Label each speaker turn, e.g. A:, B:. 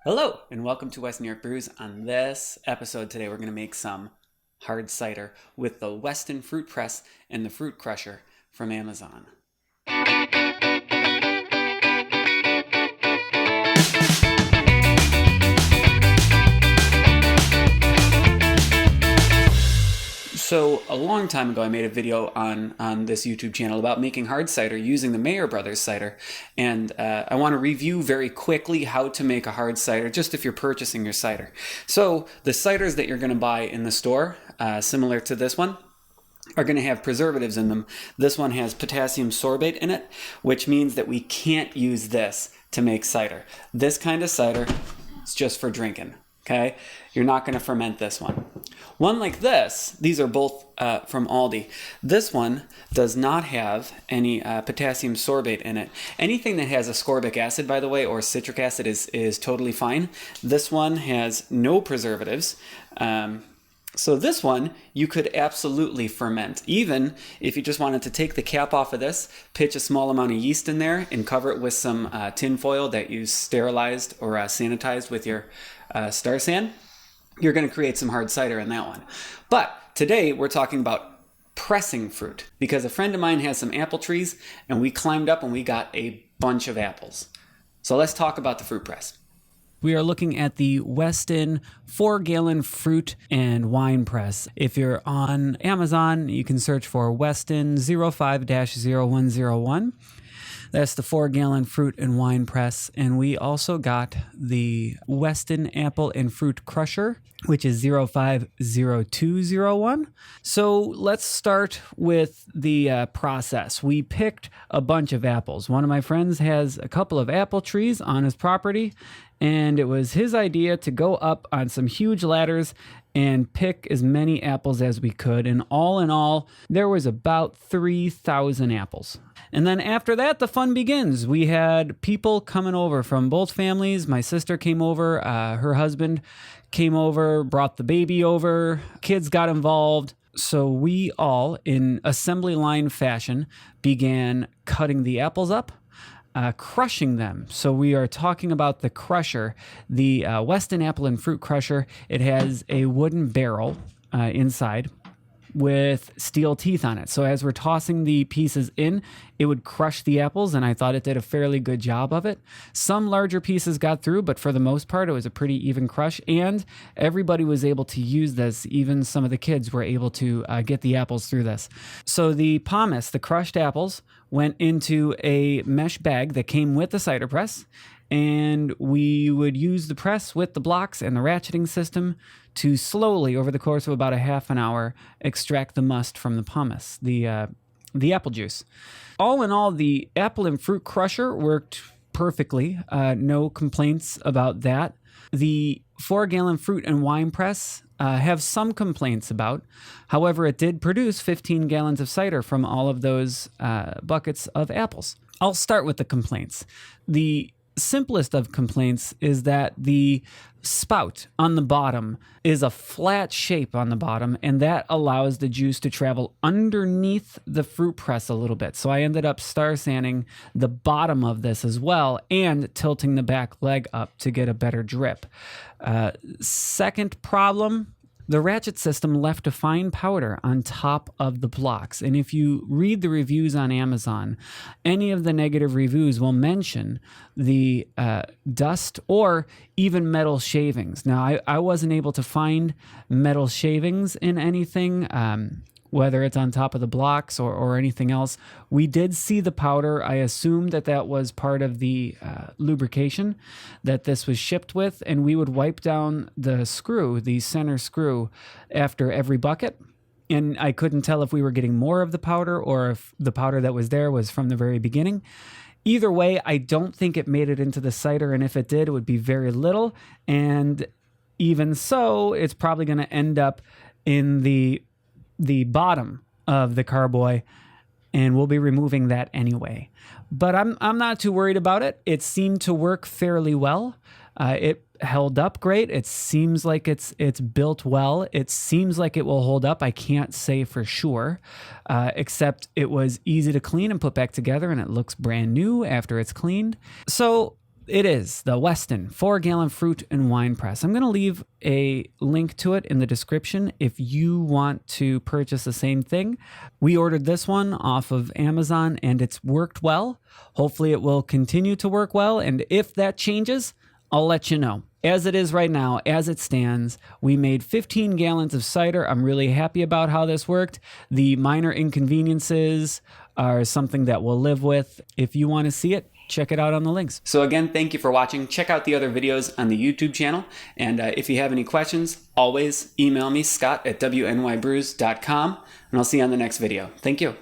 A: Hello, and welcome to West New York Brews. On this episode today, we're going to make some hard cider with the Weston Fruit Press and the Fruit Crusher from Amazon. So a long time ago, I made a video on this YouTube channel about making hard cider using the Mayer Brothers cider. And I want to review very quickly how to make a hard cider, just if you're purchasing your cider. So the ciders that you're going to buy in the store, similar to this one, are going to have preservatives in them. This one has potassium sorbate in it, which means that we can't use this to make cider. This kind of cider is just for drinking. Okay, you're not going to ferment this one. One like this, these are both from Aldi. This one does not have any potassium sorbate in it. Anything that has ascorbic acid, by the way, or citric acid is totally fine. This one has no preservatives. So this one, you could absolutely ferment. Even if you just wanted to take the cap off of this, pitch a small amount of yeast in there, and cover it with some tin foil that you sterilized or sanitized with your Star San, you're going to create some hard cider in that one. But today we're talking about pressing fruit, because a friend of mine has some apple trees, and we climbed up and we got a bunch of apples. So let's talk about the fruit press. We are looking at the Weston 4-gallon fruit and wine press. If you're on Amazon, you can search for Weston 05-0101. That's the 4-gallon fruit and wine press. And we also got the Weston apple and fruit crusher, which is 05-0201. So let's start with the process. We picked a bunch of apples. One of my friends has a couple of apple trees on his property, and it was his idea to go up on some huge ladders and pick as many apples as we could. And all in all, there was about 3,000 apples. And then after that, the fun begins. We had people coming over from both families. My sister came over, her husband came over, brought the baby over, kids got involved. So we all, in assembly line fashion, began cutting the apples up, crushing them. So we are talking about the crusher, the Weston Apple and Fruit Crusher. It has a wooden barrel inside with steel teeth on it. So as we're tossing the pieces in, it would crush the apples, and I thought it did a fairly good job of it. Some larger pieces got through, but for the most part, it was a pretty even crush, and everybody was able to use this. Even some of the kids were able to get the apples through this. So the pomace, the crushed apples, went into a mesh bag that came with the cider press, and we would use the press with the blocks and the ratcheting system to slowly, over the course of about a half an hour, extract the must from the pomace, the apple juice. All in all, the apple and fruit crusher worked perfectly. No complaints about that. The 4-gallon fruit and wine press have some complaints about. However, it did produce 15 gallons of cider from all of those buckets of apples. I'll start with the complaints. The simplest of complaints is that the spout on the bottom is a flat shape on the bottom, and that allows the juice to travel underneath the fruit press a little bit. So I ended up star sanding the bottom of this as well and tilting the back leg up to get a better drip. Second problem, the ratchet system left a fine powder on top of the blocks. And if you read the reviews on Amazon, any of the negative reviews will mention the dust or even metal shavings. Now, I wasn't able to find metal shavings in anything, whether it's on top of the blocks or anything else. We did see the powder. I assumed that was part of the lubrication that this was shipped with, and we would wipe down the screw, the center screw, after every bucket. And I couldn't tell if we were getting more of the powder or if the powder that was there was from the very beginning. Either way, I don't think it made it into the cider, and if it did, it would be very little. And even so, it's probably going to end up in the bottom of the carboy, and we'll be removing that anyway. But I'm not too worried about it. It seemed to work fairly well. It held up great. It seems like it's built well. It seems like it will hold up. I can't say for sure, except it was easy to clean and put back together, and it looks brand new after it's cleaned. So It is the Weston 4-gallon fruit and wine press. I'm going to leave a link to it in the description if you want to purchase the same thing. We ordered this one off of Amazon and it's worked well. Hopefully it will continue to work well. And if that changes, I'll let you know. As it is right now, as it stands, we made 15 gallons of cider. I'm really happy about how this worked. The minor inconveniences are something that we'll live with. If you want to see it, check it out on the links. So again, thank you for watching. Check out the other videos on the YouTube channel. And if you have any questions, always email me, scott@wnybrews.com, and I'll see you on the next video. Thank you.